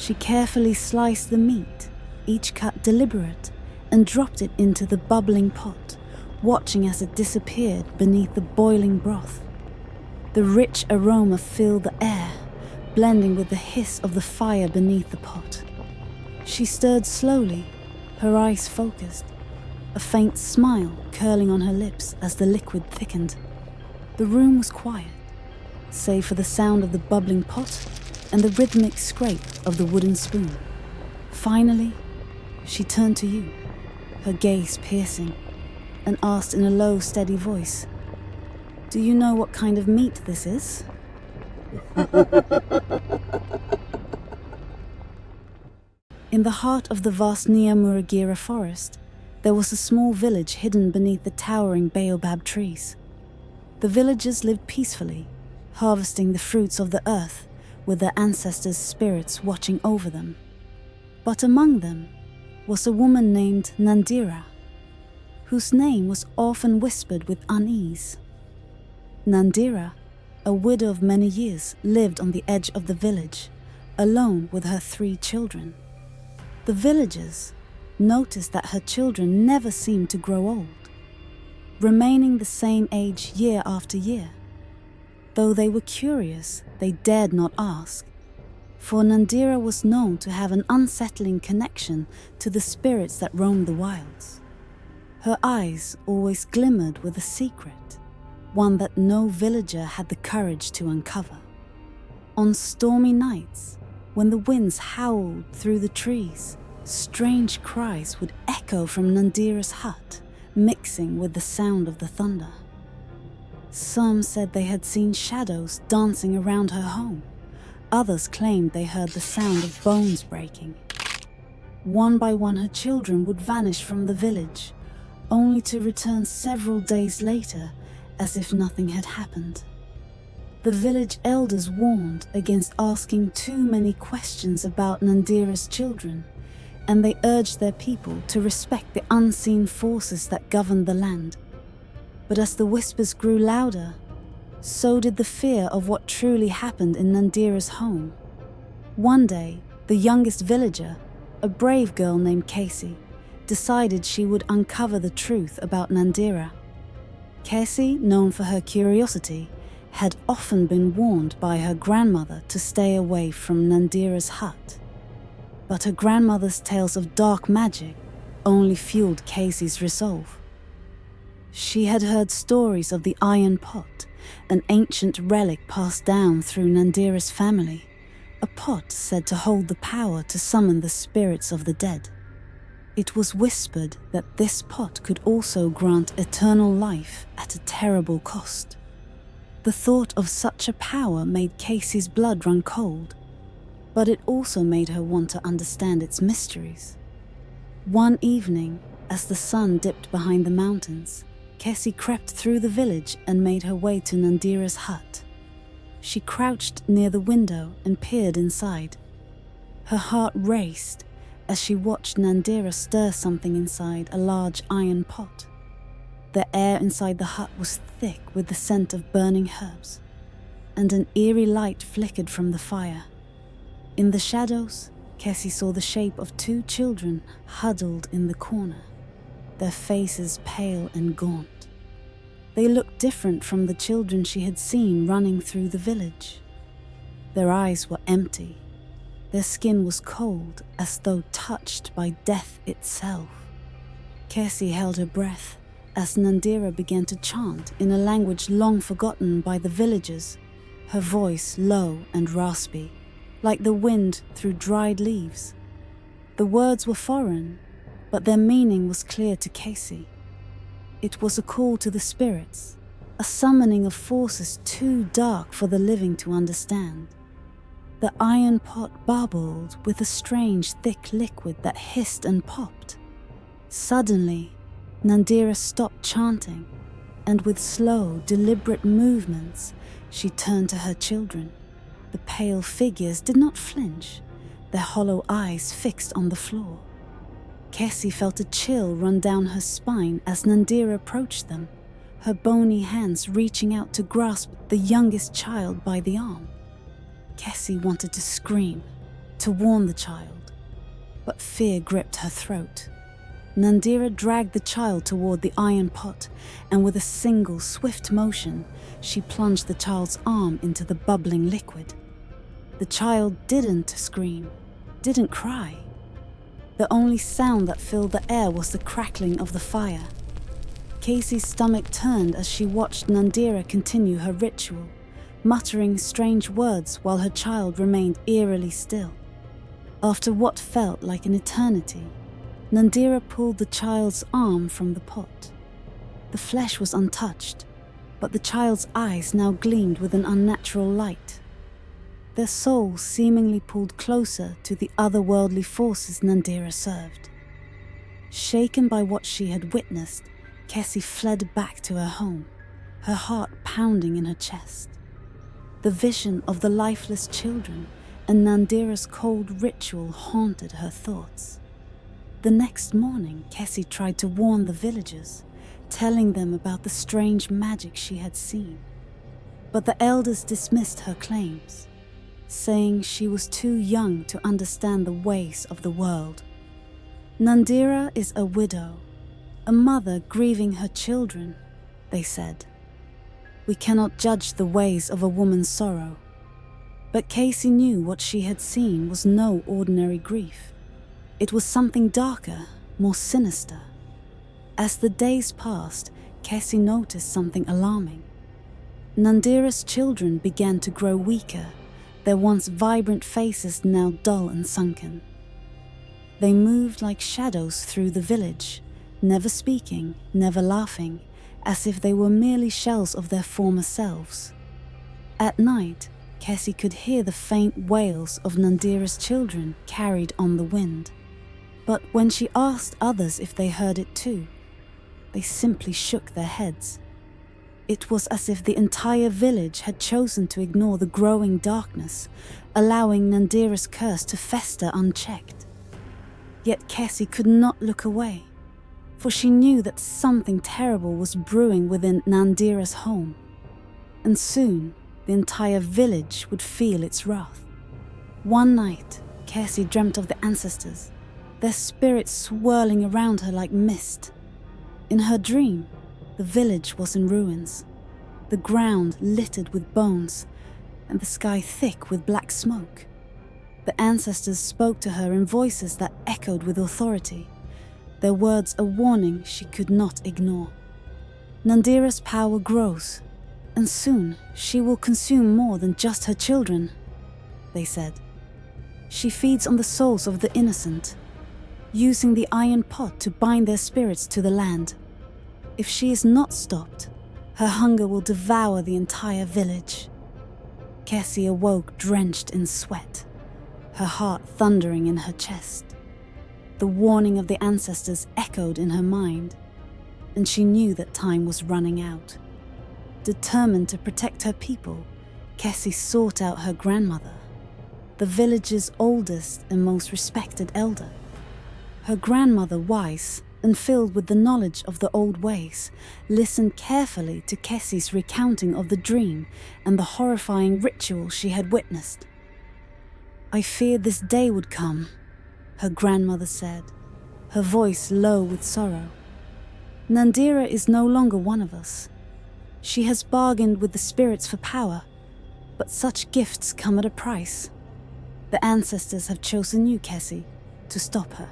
She carefully sliced the meat, each cut deliberate, and dropped it into the bubbling pot, watching as it disappeared beneath the boiling broth. The rich aroma filled the air, blending with the hiss of the fire beneath the pot. She stirred slowly, her eyes focused, a faint smile curling on her lips as the liquid thickened. The room was quiet, save for the sound of the bubbling pot and the rhythmic scrape of the wooden spoon. Finally, she turned to you, her gaze piercing, and asked in a low, steady voice, "Do you know what kind of meat this is?" In the heart of the vast Nyamuragira forest, there was a small village hidden beneath the towering baobab trees. The villagers lived peacefully, harvesting the fruits of the earth, with their ancestors' spirits watching over them. But among them was a woman named Nandira, whose name was often whispered with unease. Nandira, a widow of many years, lived on the edge of the village, alone with her 3 children. The villagers noticed that her children never seemed to grow old, remaining the same age year after year. Though they were curious, they dared not ask, for Nandira was known to have an unsettling connection to the spirits that roamed the wilds. Her eyes always glimmered with a secret, one that no villager had the courage to uncover. On stormy nights, when the winds howled through the trees, strange cries would echo from Nandira's hut, mixing with the sound of the thunder. Some said they had seen shadows dancing around her home. Others claimed they heard the sound of bones breaking. One by one, her children would vanish from the village, only to return several days later as if nothing had happened. The village elders warned against asking too many questions about Nandira's children, and they urged their people to respect the unseen forces that governed the land. But as the whispers grew louder, so did the fear of what truly happened in Nandira's home. One day, the youngest villager, a brave girl named Casey, decided she would uncover the truth about Nandira. Casey, known for her curiosity, had often been warned by her grandmother to stay away from Nandira's hut. But her grandmother's tales of dark magic only fueled Casey's resolve. She had heard stories of the iron pot, an ancient relic passed down through Nandira's family, a pot said to hold the power to summon the spirits of the dead. It was whispered that this pot could also grant eternal life at a terrible cost. The thought of such a power made Casey's blood run cold, but it also made her want to understand its mysteries. One evening, as the sun dipped behind the mountains, Casey crept through the village and made her way to Nandira's hut. She crouched near the window and peered inside. Her heart raced as she watched Nandira stir something inside a large iron pot. The air inside the hut was thick with the scent of burning herbs, and an eerie light flickered from the fire. In the shadows, Cassie saw the shape of 2 children huddled in the corner, their faces pale and gaunt. They looked different from the children she had seen running through the village. Their eyes were empty. Their skin was cold, as though touched by death itself. Cassie held her breath as Nandira began to chant in a language long forgotten by the villagers, her voice low and raspy, like the wind through dried leaves. The words were foreign, but their meaning was clear to Casey. It was a call to the spirits, a summoning of forces too dark for the living to understand. The iron pot bubbled with a strange thick liquid that hissed and popped. Suddenly, Nandira stopped chanting, and with slow, deliberate movements, she turned to her children. The pale figures did not flinch, their hollow eyes fixed on the floor. Cassie felt a chill run down her spine as Nandira approached them, her bony hands reaching out to grasp the youngest child by the arm. Cassie wanted to scream, to warn the child, but fear gripped her throat. Nandira dragged the child toward the iron pot, and with a single swift motion, she plunged the child's arm into the bubbling liquid. The child didn't scream, didn't cry. The only sound that filled the air was the crackling of the fire. Casey's stomach turned as she watched Nandira continue her ritual, muttering strange words while her child remained eerily still. After what felt like an eternity, Nandira pulled the child's arm from the pot. The flesh was untouched, but the child's eyes now gleamed with an unnatural light. Their souls seemingly pulled closer to the otherworldly forces Nandira served. Shaken by what she had witnessed, Kessie fled back to her home, her heart pounding in her chest. The vision of the lifeless children and Nandira's cold ritual haunted her thoughts. The next morning, Kessie tried to warn the villagers, telling them about the strange magic she had seen. But the elders dismissed her claims, saying she was too young to understand the ways of the world. Nandira is a widow, a mother grieving her children, they said. We cannot judge the ways of a woman's sorrow. But Casey knew what she had seen was no ordinary grief. It was something darker, more sinister. As the days passed, Casey noticed something alarming. Nandira's children began to grow weaker, their once vibrant faces now dull and sunken. They moved like shadows through the village, never speaking, never laughing, as if they were merely shells of their former selves. At night, Cassie could hear the faint wails of Nandira's children carried on the wind. But when she asked others if they heard it too, they simply shook their heads. It was as if the entire village had chosen to ignore the growing darkness, allowing Nandira's curse to fester unchecked. Yet Cassie could not look away, for she knew that something terrible was brewing within Nandira's home. And soon, the entire village would feel its wrath. One night, Cassie dreamt of the ancestors, their spirits swirling around her like mist. In her dream, the village was in ruins, the ground littered with bones, and the sky thick with black smoke. The ancestors spoke to her in voices that echoed with authority, their words a warning she could not ignore. Nandira's power grows, and soon she will consume more than just her children, they said. She feeds on the souls of the innocent, using the iron pot to bind their spirits to the land. If she is not stopped, her hunger will devour the entire village. Cassie awoke drenched in sweat, her heart thundering in her chest. The warning of the ancestors echoed in her mind, and she knew that time was running out. Determined to protect her people, Cassie sought out her grandmother, the village's oldest and most respected elder. Her grandmother, wise and filled with the knowledge of the old ways, listened carefully to Cassie's recounting of the dream and the horrifying ritual she had witnessed. I feared this day would come, her grandmother said, her voice low with sorrow. Nandira is no longer one of us. She has bargained with the spirits for power, but such gifts come at a price. The ancestors have chosen you, Cassie, to stop her.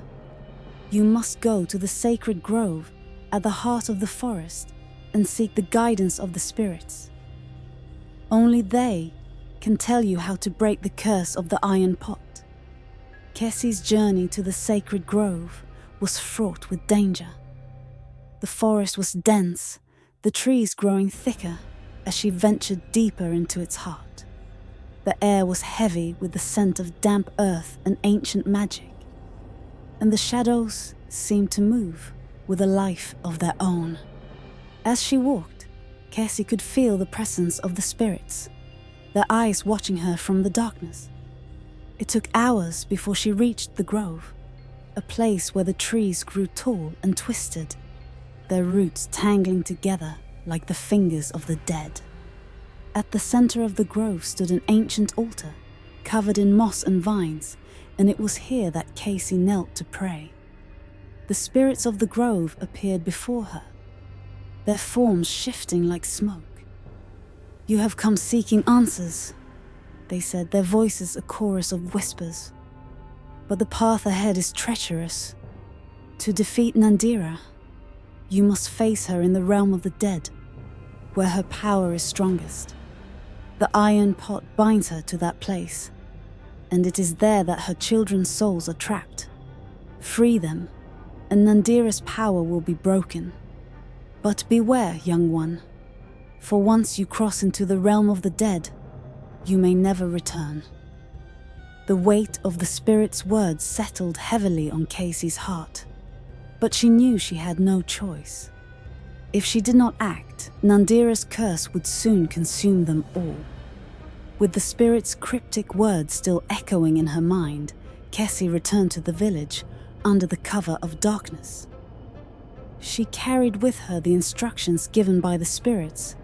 You must go to the sacred grove at the heart of the forest and seek the guidance of the spirits. Only they can tell you how to break the curse of the iron pot. Cassie's journey to the sacred grove was fraught with danger. The forest was dense, the trees growing thicker as she ventured deeper into its heart. The air was heavy with the scent of damp earth and ancient magic, and the shadows seemed to move with a life of their own. As she walked, Cassie could feel the presence of the spirits, their eyes watching her from the darkness. It took hours before she reached the grove, a place where the trees grew tall and twisted, their roots tangling together like the fingers of the dead. At the center of the grove stood an ancient altar, covered in moss and vines, and it was here that Casey knelt to pray. The spirits of the grove appeared before her, their forms shifting like smoke. "You have come seeking answers," they said, their voices a chorus of whispers. "But the path ahead is treacherous. To defeat Nandira, you must face her in the realm of the dead, where her power is strongest. The iron pot binds her to that place, and it is there that her children's souls are trapped. Free them, and Nandira's power will be broken. But beware, young one, for once you cross into the realm of the dead, you may never return." The weight of the spirit's words settled heavily on Casey's heart, but she knew she had no choice. If she did not act, Nandira's curse would soon consume them all. With the spirit's cryptic words still echoing in her mind, Casey returned to the village under the cover of darkness. She carried with her the instructions given by the spirits,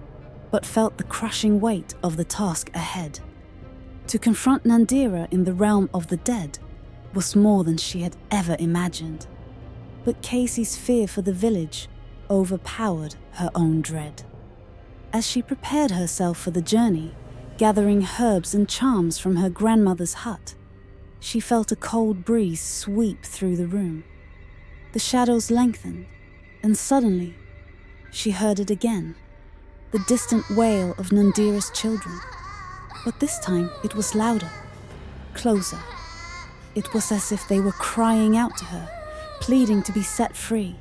but felt the crushing weight of the task ahead. To confront Nandira in the realm of the dead was more than she had ever imagined. But Casey's fear for the village overpowered her own dread. As she prepared herself for the journey, gathering herbs and charms from her grandmother's hut, she felt a cold breeze sweep through the room. The shadows lengthened, and suddenly she heard it again, the distant wail of Nandira's children. But this time it was louder, closer. It was as if they were crying out to her, pleading to be set free.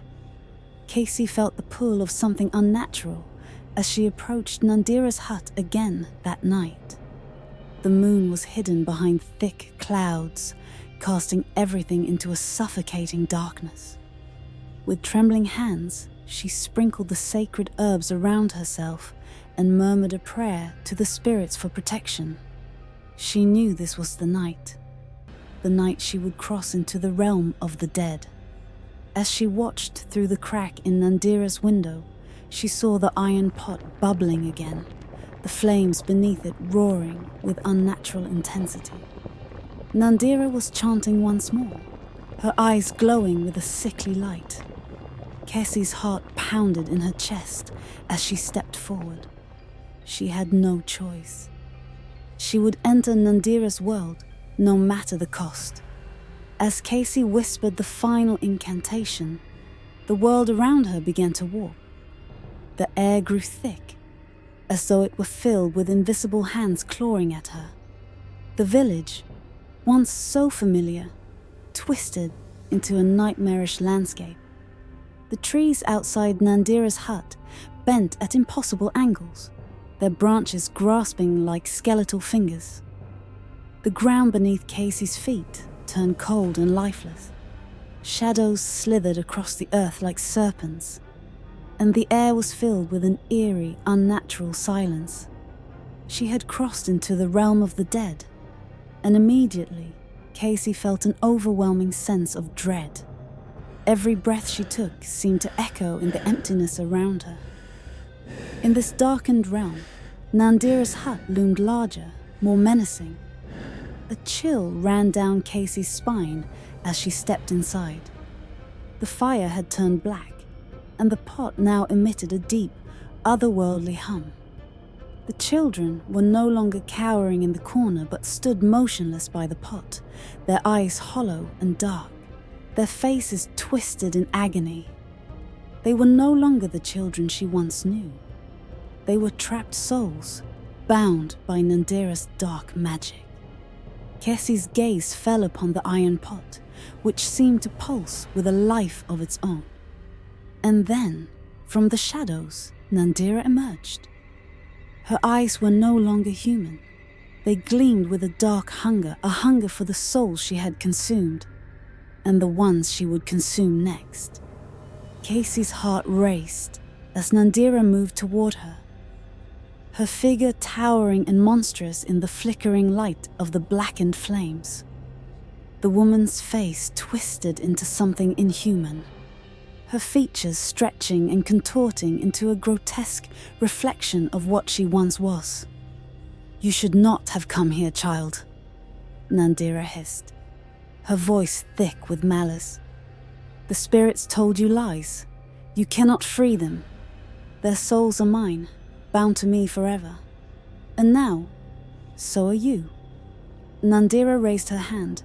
Casey felt the pull of something unnatural as she approached Nandira's hut again that night. The moon was hidden behind thick clouds, casting everything into a suffocating darkness. With trembling hands, she sprinkled the sacred herbs around herself and murmured a prayer to the spirits for protection. She knew this was the night she would cross into the realm of the dead. As she watched through the crack in Nandira's window, she saw the iron pot bubbling again, the flames beneath it roaring with unnatural intensity. Nandira was chanting once more, her eyes glowing with a sickly light. Casey's heart pounded in her chest as she stepped forward. She had no choice. She would enter Nandira's world, no matter the cost. As Casey whispered the final incantation, the world around her began to warp. The air grew thick, as though it were filled with invisible hands clawing at her. The village, once so familiar, twisted into a nightmarish landscape. The trees outside Nandira's hut bent at impossible angles, their branches grasping like skeletal fingers. The ground beneath Casey's feet turned cold and lifeless. Shadows slithered across the earth like serpents, and the air was filled with an eerie, unnatural silence. She had crossed into the realm of the dead, and immediately Casey felt an overwhelming sense of dread. Every breath she took seemed to echo in the emptiness around her. In this darkened realm, Nandira's hut loomed larger, more menacing. A chill ran down Casey's spine as she stepped inside. The fire had turned black, and the pot now emitted a deep, otherworldly hum. The children were no longer cowering in the corner but stood motionless by the pot, their eyes hollow and dark, their faces twisted in agony. They were no longer the children she once knew. They were trapped souls, bound by Nandira's dark magic. Casey's gaze fell upon the iron pot, which seemed to pulse with a life of its own. And then, from the shadows, Nandira emerged. Her eyes were no longer human. They gleamed with a dark hunger, a hunger for the souls she had consumed, and the ones she would consume next. Casey's heart raced as Nandira moved toward her, her figure towering and monstrous in the flickering light of the blackened flames. The woman's face twisted into something inhuman, her features stretching and contorting into a grotesque reflection of what she once was. "You should not have come here, child," Nandira hissed. her voice thick with malice. "The spirits told you lies. You cannot free them. Their souls are mine, bound to me forever. And now, so are you." Nandira raised her hand,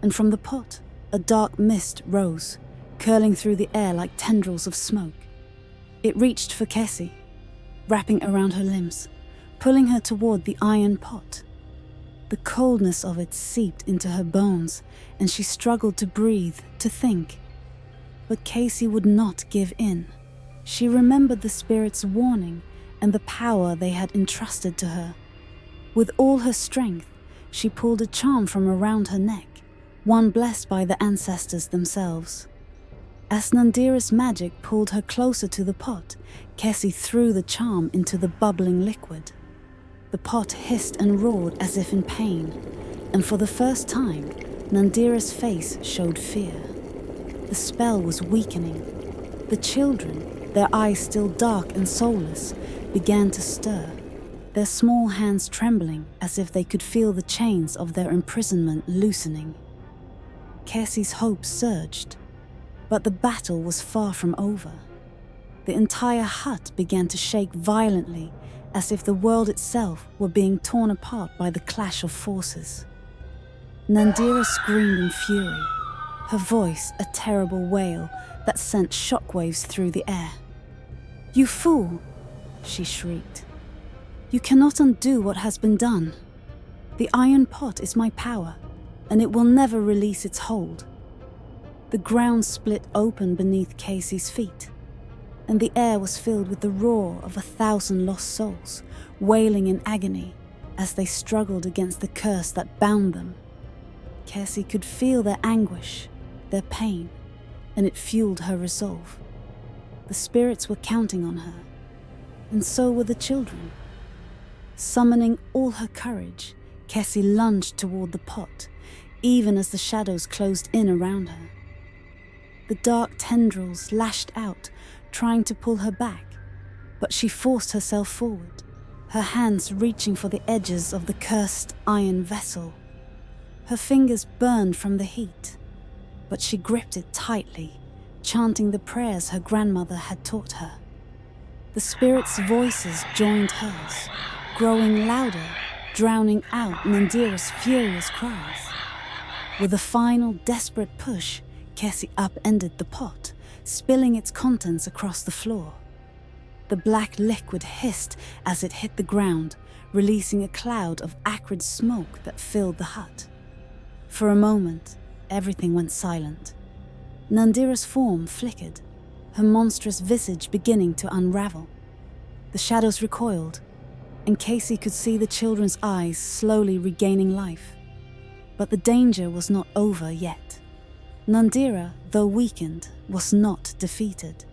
and from the pot, a dark mist rose, curling through the air like tendrils of smoke. It reached for Kessie, wrapping around her limbs, pulling her toward the iron pot. The coldness of it seeped into her bones, and she struggled to breathe, to think. But Kessie would not give in. She remembered the spirit's warning and the power they had entrusted to her. With all her strength, she pulled a charm from around her neck, one blessed by the ancestors themselves. As Nandira's magic pulled her closer to the pot, Kessie threw the charm into the bubbling liquid. The pot hissed and roared as if in pain, and for the first time, Nandira's face showed fear. The spell was weakening. The children, their eyes still dark and soulless, began to stir, their small hands trembling as if they could feel the chains of their imprisonment loosening. Kessie's hope surged, but the battle was far from over. The entire hut began to shake violently, as if the world itself were being torn apart by the clash of forces. Nandira screamed in fury, her voice a terrible wail that sent shockwaves through the air. "You fool!" she shrieked. "You cannot undo what has been done. The iron pot is my power, and it will never release its hold." The ground split open beneath Kessie's feet, and the air was filled with the roar of 1,000 lost souls, wailing in agony as they struggled against the curse that bound them. Kessie could feel their anguish, their pain, and it fueled her resolve. The spirits were counting on her, and so were the children. Summoning all her courage, Kessie lunged toward the pot, even as the shadows closed in around her. The dark tendrils lashed out, trying to pull her back, but she forced herself forward, her hands reaching for the edges of the cursed iron vessel. Her fingers burned from the heat, but she gripped it tightly, chanting the prayers her grandmother had taught her. The spirits' voices joined hers, growing louder, drowning out Nandira's furious cries. With a final desperate push, Kessie upended the pot, spilling its contents across the floor. The black liquid hissed as it hit the ground, releasing a cloud of acrid smoke that filled the hut. For a moment, everything went silent. Nandira's form flickered, her monstrous visage beginning to unravel. The shadows recoiled, and Kessie could see the children's eyes slowly regaining life. But the danger was not over yet. Nandira, though weakened, was not defeated.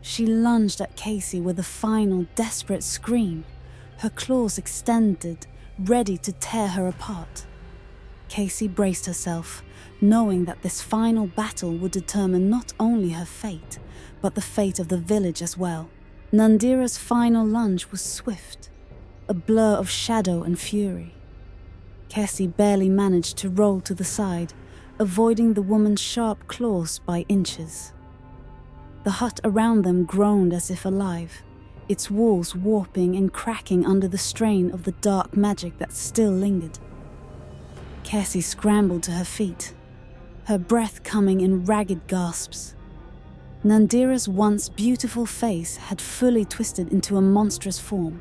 She lunged at Kessie with a final desperate scream, her claws extended, ready to tear her apart. Kessie braced herself, knowing that this final battle would determine not only her fate, but the fate of the village as well. Nandira's final lunge was swift, a blur of shadow and fury. Kessie barely managed to roll to the side, avoiding the woman's sharp claws by inches. The hut around them groaned as if alive, its walls warping and cracking under the strain of the dark magic that still lingered. Kessie scrambled to her feet, her breath coming in ragged gasps. Nandira's once beautiful face had fully twisted into a monstrous form,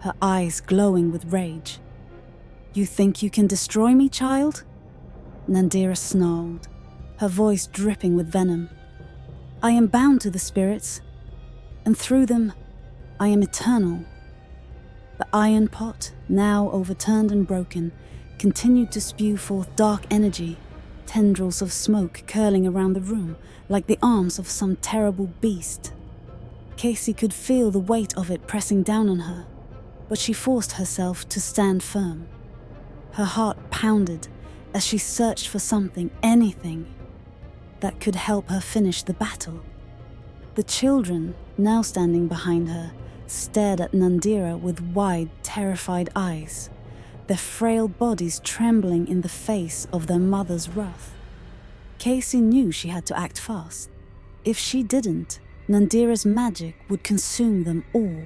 her eyes glowing with rage. "You think you can destroy me, child?" Nandira snarled, her voice dripping with venom. "I am bound to the spirits, and through them, I am eternal." The iron pot, now overturned and broken, continued to spew forth dark energy, tendrils of smoke curling around the room like the arms of some terrible beast. Kessie could feel the weight of it pressing down on her, but she forced herself to stand firm. Her heart pounded as she searched for something, anything, that could help her finish the battle. The children, now standing behind her, stared at Nandira with wide, terrified eyes, their frail bodies trembling in the face of their mother's wrath. Casey knew she had to act fast. If she didn't, Nandira's magic would consume them all.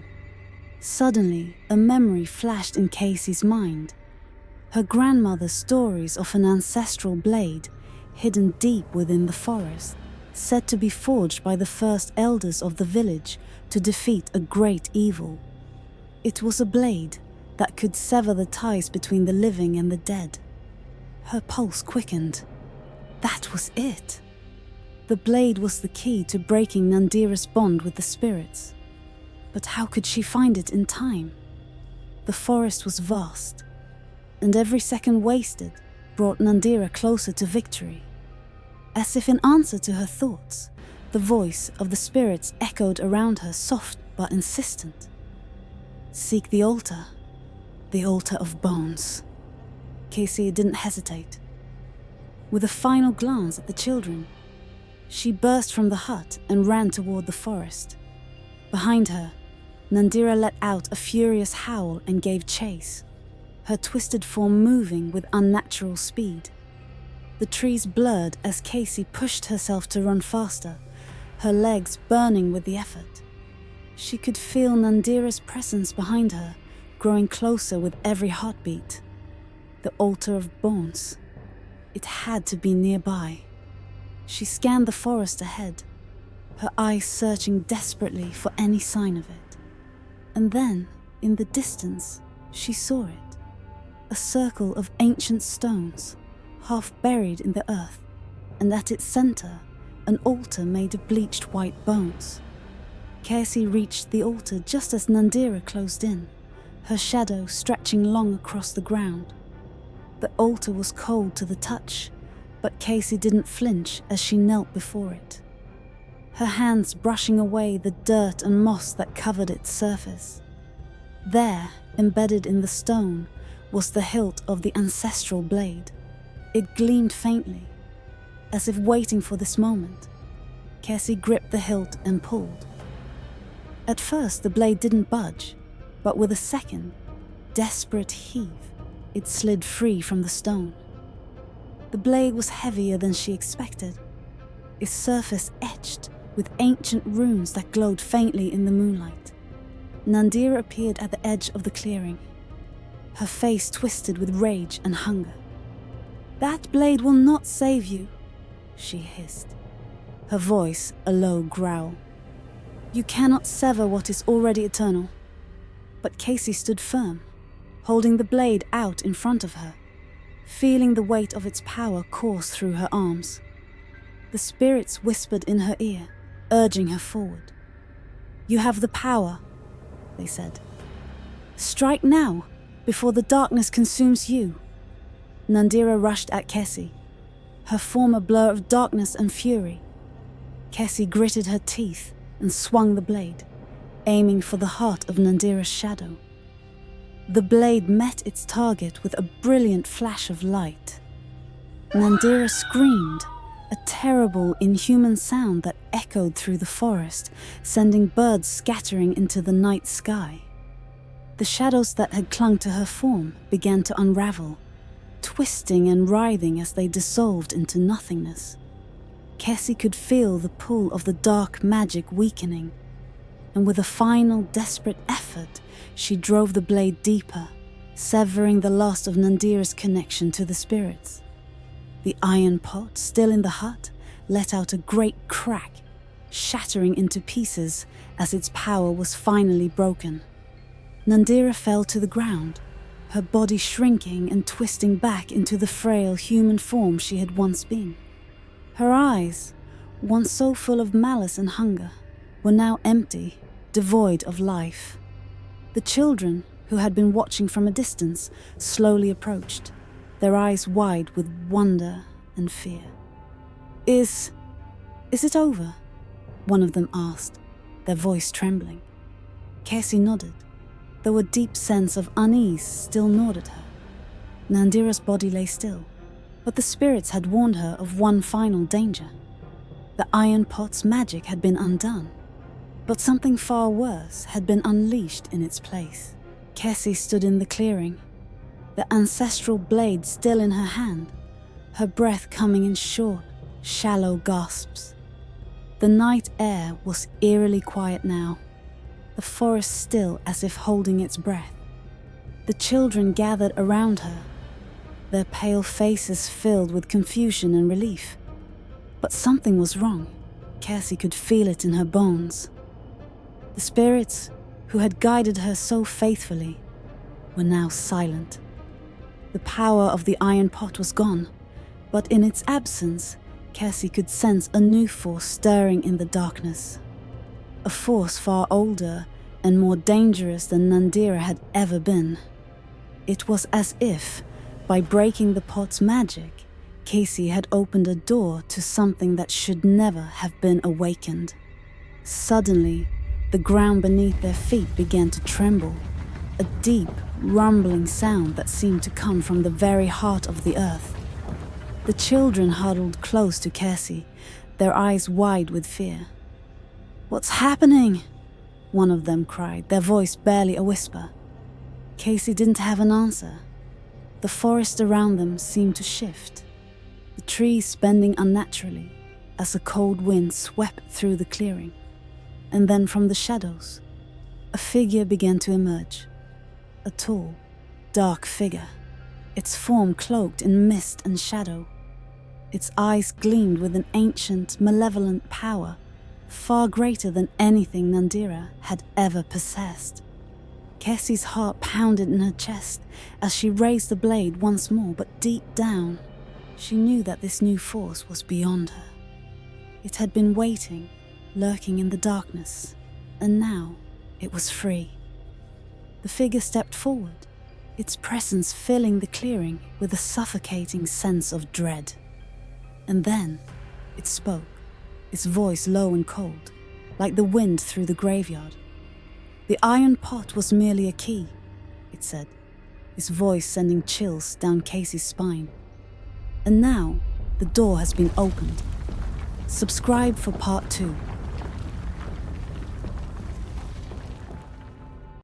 Suddenly, a memory flashed in Casey's mind. Her grandmother's stories of an ancestral blade hidden deep within the forest, said to be forged by the first elders of the village to defeat a great evil. It was a blade that could sever the ties between the living and the dead. Her pulse quickened. That was it. The blade was the key to breaking Nandira's bond with the spirits. But how could she find it in time? The forest was vast, and every second wasted brought Nandira closer to victory. As if in answer to her thoughts, the voice of the spirits echoed around her, soft but insistent. Seek the altar of bones. Casey didn't hesitate. With a final glance at the children, she burst from the hut and ran toward the forest. Behind her, Nandira let out a furious howl and gave chase, her twisted form moving with unnatural speed. The trees blurred as Casey pushed herself to run faster, her legs burning with the effort. She could feel Nandira's presence behind her, growing closer with every heartbeat. The altar of bones. It had to be nearby. She scanned the forest ahead, her eyes searching desperately for any sign of it. And then, in the distance, she saw it. A circle of ancient stones, half buried in the earth, and at its center, an altar made of bleached white bones. Casey reached the altar just as Nandira closed in, her shadow stretching long across the ground. The altar was cold to the touch, but Casey didn't flinch as she knelt before it, her hands brushing away the dirt and moss that covered its surface. There, embedded in the stone, was the hilt of the ancestral blade. It gleamed faintly, as if waiting for this moment. Casey gripped the hilt and pulled. At first, the blade didn't budge, but with a second, desperate heave, it slid free from the stone. The blade was heavier than she expected, its surface etched with ancient runes that glowed faintly in the moonlight. Nandira appeared at the edge of the clearing, her face twisted with rage and hunger. "That blade will not save you," she hissed, her voice a low growl. "You cannot sever what is already eternal." But Casey stood firm, holding the blade out in front of her, feeling the weight of its power course through her arms. The spirits whispered in her ear, urging her forward. "You have the power," they said. "Strike now, before the darkness consumes you." Nandira rushed at Casey, her form a blur of darkness and fury. Casey gritted her teeth and swung the blade, aiming for the heart of Nandira's shadow. The blade met its target with a brilliant flash of light. Nandira screamed, a terrible, inhuman sound that echoed through the forest, sending birds scattering into the night sky. The shadows that had clung to her form began to unravel, twisting and writhing as they dissolved into nothingness. Casey could feel the pull of the dark magic weakening, and with a final, desperate effort, she drove the blade deeper, severing the last of Nandira's connection to the spirits. The iron pot, still in the hut, let out a great crack, shattering into pieces as its power was finally broken. Nandira fell to the ground, her body shrinking and twisting back into the frail human form she had once been. Her eyes, once so full of malice and hunger, were now empty, devoid of life. The children, who had been watching from a distance, slowly approached, their eyes wide with wonder and fear. Is it over?" one of them asked, their voice trembling. Casey nodded, though a deep sense of unease still gnawed at her. Nandira's body lay still, but the spirits had warned her of one final danger. The iron pot's magic had been undone, but something far worse had been unleashed in its place. Cassie stood in the clearing, the ancestral blade still in her hand, her breath coming in short, shallow gasps. The night air was eerily quiet now, the forest still as if holding its breath. The children gathered around her, their pale faces filled with confusion and relief. But something was wrong. Cassie could feel it in her bones. The spirits who had guided her so faithfully were now silent. The power of the iron pot was gone, but in its absence, Cassie could sense a new force stirring in the darkness. A force far older and more dangerous than Nandira had ever been. It was as if, by breaking the pot's magic, Casey had opened a door to something that should never have been awakened. Suddenly, the ground beneath their feet began to tremble, a deep, rumbling sound that seemed to come from the very heart of the earth. The children huddled close to Cassie, their eyes wide with fear. "What's happening?" one of them cried, their voice barely a whisper. Casey didn't have an answer. The forest around them seemed to shift, the trees bending unnaturally as a cold wind swept through the clearing. And then from the shadows, a figure began to emerge. A tall, dark figure, its form cloaked in mist and shadow. Its eyes gleamed with an ancient, malevolent power, far greater than anything Nandira had ever possessed. Cassie's heart pounded in her chest as she raised the blade once more, but deep down, she knew that this new force was beyond her. It had been waiting, lurking in the darkness, and now it was free. The figure stepped forward, its presence filling the clearing with a suffocating sense of dread. And then it spoke, its voice low and cold, like the wind through the graveyard. "The iron pot was merely a key," it said, its voice sending chills down Casey's spine. "And now the door has been opened. Subscribe for part 2.